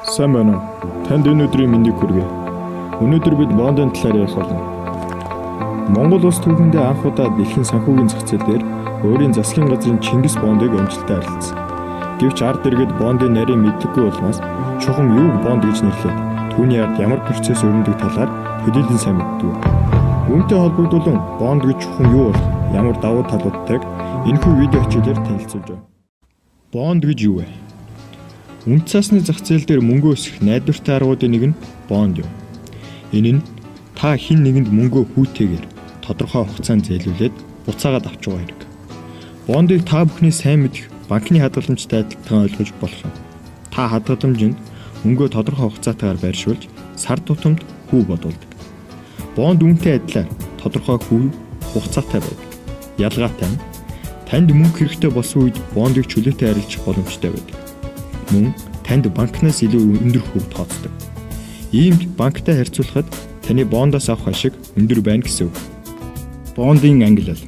Сайн байна уу? Танд энэ өдрийн мэндийг хүргэе. Өнөөдөр бид бондын талаар ярих болно. Монгол улс түүхэндээ анх удаа дэлхийн санхүүгийн зах зээл дээр өөрийн засгийн газрын Чингис бондыг амжилттай арилжсан. Гэвч ард иргэд бондын нарийн мэддэггүй улмаас чухам юу бонд гэж нэрлээд түүний ард ямар процесс өрнөдөг талаар хөдөлгөөн сайн мэддэг. Үүнтэй холбогдуулан бонд гэж чухам юу бол ямар давуу талуудтайг энэхүү видео хичээлээр танилцуулж байна. Бонд гэж юу вэ? Үнэт цаасны зах зээл дээр мөнгө өсгөх найдвартай аргуудын нэг нь бонд юм. Энэ нь та хэн нэгэнд мөнгөө хүүтэйгээр тодорхой хугацаанд зээлүүлээд буцаагаад авч байгаа хэрэг. Бондыг та бүхний сайн мэдэх банкны хадгаламжтай адилхан ойлгож болох юм. Та хадгаламжинд мөнгөө тодорхой хугацаатаар байршуулж сар тутамд хүү бодуулдаг. Бонд үнэтэй адилаар тодорхой хүү хугацаатай байдаг. Ялгаатай нь танд мөнгө хэрэгтэй болсон үед бондыг чөлөөтэй арилжах боломжтой байдаг. Мөн танд банкнаас илүү өндөр хүүг тооцдог. Иймд банктай харьцуулахад таны бондоос авах ашиг өндөр байна гэсэн үг. Бондын ангилал.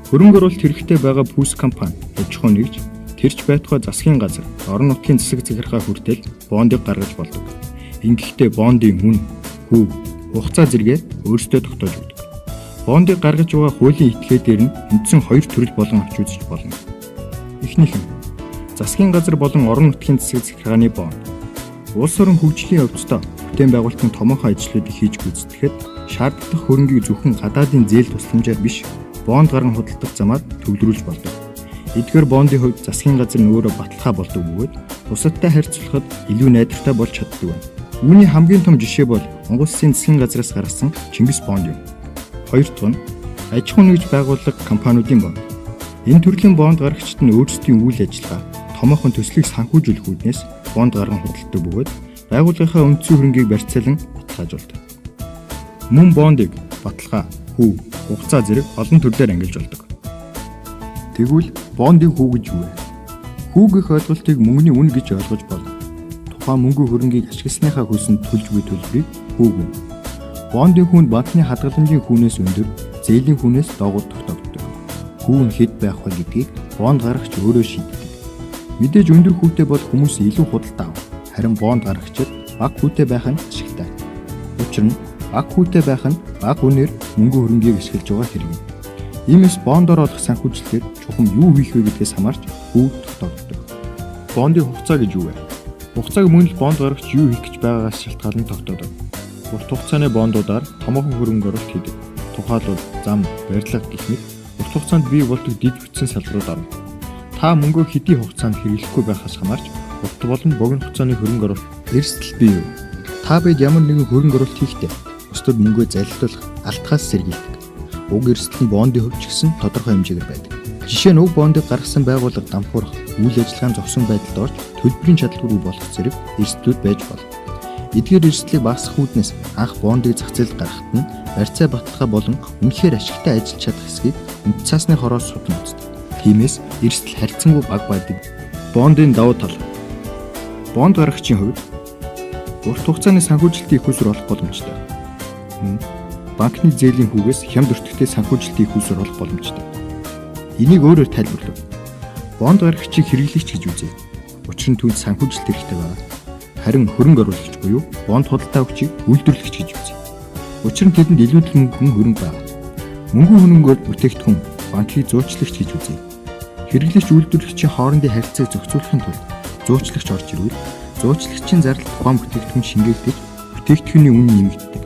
Хөрөнгө оруулалт хэрэгтэй байгаа пүүс компани аж ахуй нэгж тэрч байтугай засгийн газар орон нутгийн засаг захиргаа хүртэл бондыг гаргаж болдог. Ингэхдээ бондын үн, хүү, хугацаа зэрэгээ өөрсдөө тогтоож өгдөг. Бондыг гаргаж байгаа хуулийн этгээд нь үндсэн хоёр төрөл болон авч үзэж болно. Эхнийх нь засгийн газар болон орон нутгийн засаг захиргааны бонд. Улс орон хөгжлийн өвчтөд бүтээн байгуулалтын томоохон ажлуудыг хийж гүйцэтгэхэд шаардлагатай хөрөнгийг зөвхөн гадаадын зээл тусламжаар биш, бонд гарган худалдах замаар төвлөрүүлж болдог. Эдгээр бондын хувьд засгийн газар нь өөрөө баталгаа болдог бөгөөд бусадтай харьцуулахад илүү найдвартай болж чаддаг байна. Үүний хамгийн том жишээ бол Монгол Улсын засгийн газраас гаргасан Чингис бонд юм. Хоёрдугаар нь аж ахуй нэгж байгууллага компаниудын бонд. Энэ төрлийн бонд гаргагчид нь өөрсдийн үйл ажиллагаа томоохон төслийг санхүүжүүлэх үүднээс бонд гарган худалддаг бөгөөд байгууллагынхаа үндсэн хөрөнгийг барьцаалан баталгаажуулдаг. Мөн бондыг баталгаа, хүү, хугацаа зэрэг олон төрлөөр ангилж болдог. Тэгвэл бондын хүү гэж юу вэ? Хүү гэх ойлголтыг мөнгөний үн гэж ойлгож болно. Тухайн мөнгө хөрөнгийг ашигласныхаа хөлсөнд төлж буй төлбөрийг хүү гэнэ. Бондын хүүнд банкны хадгаламжийн хүүнээс өндөр, зээлийн хүүнээс доогуур тогтоогддог. Хүү нь хэд байх вэ гэдгийг бонд гаргагч өөрөө шийддэг. Мэдээж өндөр хүүтэй бол хүмүүс илүү худалдаа авах. Харин бонд гаргагчид бага хүүтэй байх нь ашигтай. Учир нь бага хүүтэй байх нь бага үнээр мөнгө хөрөнгийг ашиглаж байгаа хэрэг юм. Иймээс бондоор олох санхүүжилтээр чухам юу хийх вэ гэдгээс хамаарч хүү тогтоогддог. Бондын хугацаа гэж юу вэ? Хугацааг мөн л бонд гаргагч юу хийх гэж байгаагаас шалтгаалan тогтоодог. Урт хугацааны бондуудаар томоохон хөрөнгө оруулалт хийдэг. Тухайлбал зам, барилга гэх мэт урт хугацаанд бий болдог дэд бүтцийн салбарууд орно. Та мөнгөө хэдийн хугацаанд хэрэглэхгүй байхаас хамаарч урт болон богино хугацааны хөрөнгө оруулалт эрсдэл бий юу? Та бид ямар нэгэн хөрөнгө оруулалт хийхдээ бусдад мөнгөө залилуулах алтхаас сэргийлдэг. Уг эрсдэл нь бондын хувьд ч гэсэн тодорхой хэмжээгээр байдаг. Жишээ нь уг бондыг гаргасан байгууллага дампуурах, үйл ажиллагааны зовсон байдалд орж төлбөрийн чадалгүй болох зэрэг эрсдлүүд байж болно. Эдгээр эрсдлийг багасгах үүднээс анх бондыг зах зээлд гаргахад нь барьцаа баталгаа болон үнэхээр ашигтай ажиллаж чадах хэсгийг үнэт цаасны хороос судан үздэг. Тиймээс эрсдэл харьцангуй бага байдаг. Бондын давуу тал. Бонд гаргагчийн хувьд урт хугацааны санхүүжилтийн их усүр олох боломжтой. Банкны зээлийн хүүгээс хямд өртөгтэй санхүүжилтийн их усүр олох боломжтой. Энийг өөрөөр тайлбарлав. Бонд гаргагчийг хэрэглэгч гэж үзье. Учир нь түүнд санхүүжилт хэрэгтэй байна. Харин хөрөнгө оруулагч буюу бонд худалдаа өгчийг үйлдвэрлэгч гэж үзье. Учир нь тэдэнд илүү мөнгөн хөрөнгө байна. Мөнгөн хөрөнгөөр бүтээгдэхүүн банкийг зуучлагч гэж үзье. Хэрэглэгч үйлдвэрлэгчийн хоорондын харьцааг зохицуулахын тулд зуучлагч орж ирвэл зуучлагчийн зардал тухайн бүтээгдэхүүн шингээгдэж бүтээгдэхүүний үн нэмэгддэг.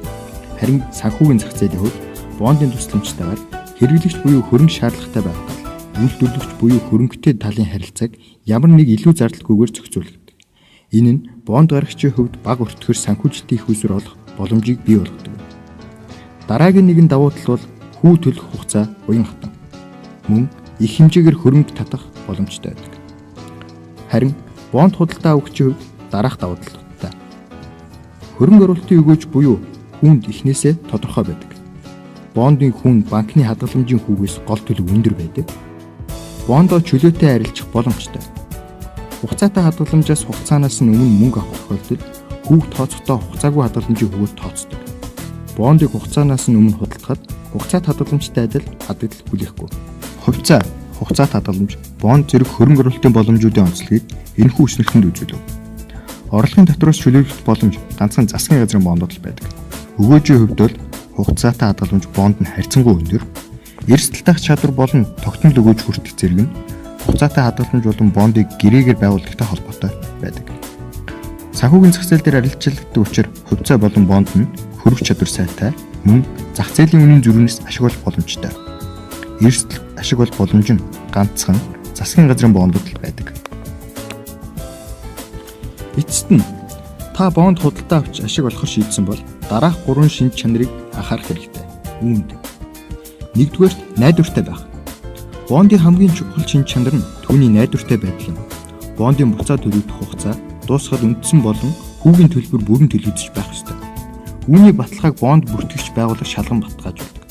Харин санхүүгийн зах зээлийн хувьд бондын тусламжтайгаар хэрэглэгч буюу хөрөнгө шаардлагатай байх тул үйлдвэрлэгч буюу хөрөнгөтэй талын харилцааг ямар нэг илүү зардалгүйгээр зохицуулдаг. Энэ нь бонд гаргагчийн хувьд бага өртгөр санхүүжилтийн их усүр олох боломжийг бий болгодог. Дараагийн нэгэн давуу тал бол хүү төлөх хугацаа уян хатан. Мөн их хэмжээгээр хөрөнгө татах боломжтой байдаг. Харин бонд худалдаа өгөгчийн хувьд дараах давуу талтай. Хөрөнгө оруулалтын өгөөж буюу хүнд эхнээсээ тодорхой байдаг. Бондын хүн банкны хадгаламжийн хүүгээс гол төлөв өндөр байдаг. Бондоо чөлөөтэй арилжах боломжтой. Хугацаатай хадгаламжаас хугацаанаас нь өмнө мөнгө авах тохиолдолд хүүг тооцохдоо хугацаагүй хадгаламжийн хүүгээр тооцдог. Бондыг хугацаанаас нь өмнө худалдахад хугацаат хадгаламжтай адил хадгалах хүлээхгүй. Хугацаат хадгаламж, бонд зэрэг хөрөнгө оруулалтын боломжуудын онцлогийг энэхүү үснэлтэнд үзүүлв. Орлогын татвараас чөлөөлөх боломж ганцхан засгийн газрын бондод л байдаг. Өгөөжийн хувьд бол хугацаатай хадгаламж бонд нь харьцангуй өндөр. Эрсдэл таах чадвар болон тогтмол өгөөж хүртэх зэрэг нь хугацаатай хадгаламж болон бондыг гэрээгээр байгууллагатай холбоотой байдаг. Санхүүгийн зах зээл дээр арилжаалагддаг учраас хувьцаа болон бонд нь хөрөх чадвар сайтай, мөн зах зээлийн үнийн зүрхнээс ашиглах боломжтой. Эрсдэл ашиглах боломж нь ганцхан засгийн газрын бондод л байдаг. Эцэст нь та бонд худалдаа авч ашиг олохор шийдсэн бол дараах 3 шинж чанарыг анхаарах хэрэгтэй. Үүнд нэгдүгээр найдвартай байх. Бондын хамгийн чухал шинж чанар нь түүний найдвартай байдал юм. Бондын буцаа төлөгдөх хугацаа дуусахад үндсэн болон хүүгийн төлбөр бүрэн төлөгдөж байх ёстой. Үүний баталгааг бонд бүртгэгч байгууллага шалган баталгаажуулдаг.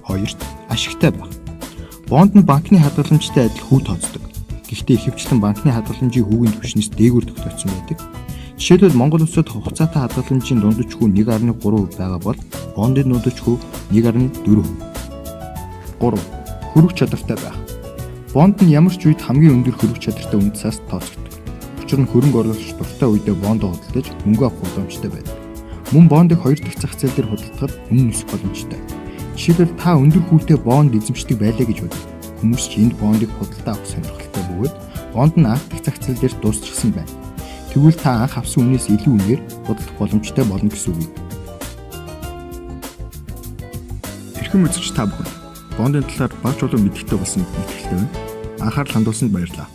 Хоёрт ашигтай байх. Бонд нь банкны хадгаламжтай адил хүү тооцдог. Гэхдээ ихэвчлэн банкны хадгаламжийн хүүгийн түвшнээс дээгүүр тогтоогдсон байдаг. Жишээлбэл Монгол улсад хугацаатай хадгаламжийн дундаж хүү 1.3% байгаа бол бондын дундаж хүү 1.4%. 3. Хөрөх чадвартай байх. Бонд нь ямар ч үед хамгийн өндөр хөрөх чадвартай үндэсээс тооцогддог. Учир нь хөрөнгө оруулагч дуртай үедээ бондоо худалдаж мөнгө авах боломжтой байдаг. Мөн бондыг 2 дахь зах зээл дээр худалдахад үнэ өсөх боломжтой. Жишээлбэл та өндөр хүүтэй бонд эзэмшдэг байлаа гэж бодъё. Хүмүүс ч энд бондыг худалдаа авах сонирхолтой бөгөөд бонд нь анх дахь зах зээл дээр дуусчихсан байна. Тэгвэл та анх авсан үнээс илүү үнээр худалдах боломжтой болно гэсэн үг. Эрхэм үзэгч та бүхэн бондын талаар багц болон мэдээлэлтэй болсон мэдээлэлтэй байна. Анхаарал хандуулсанд баярлалаа.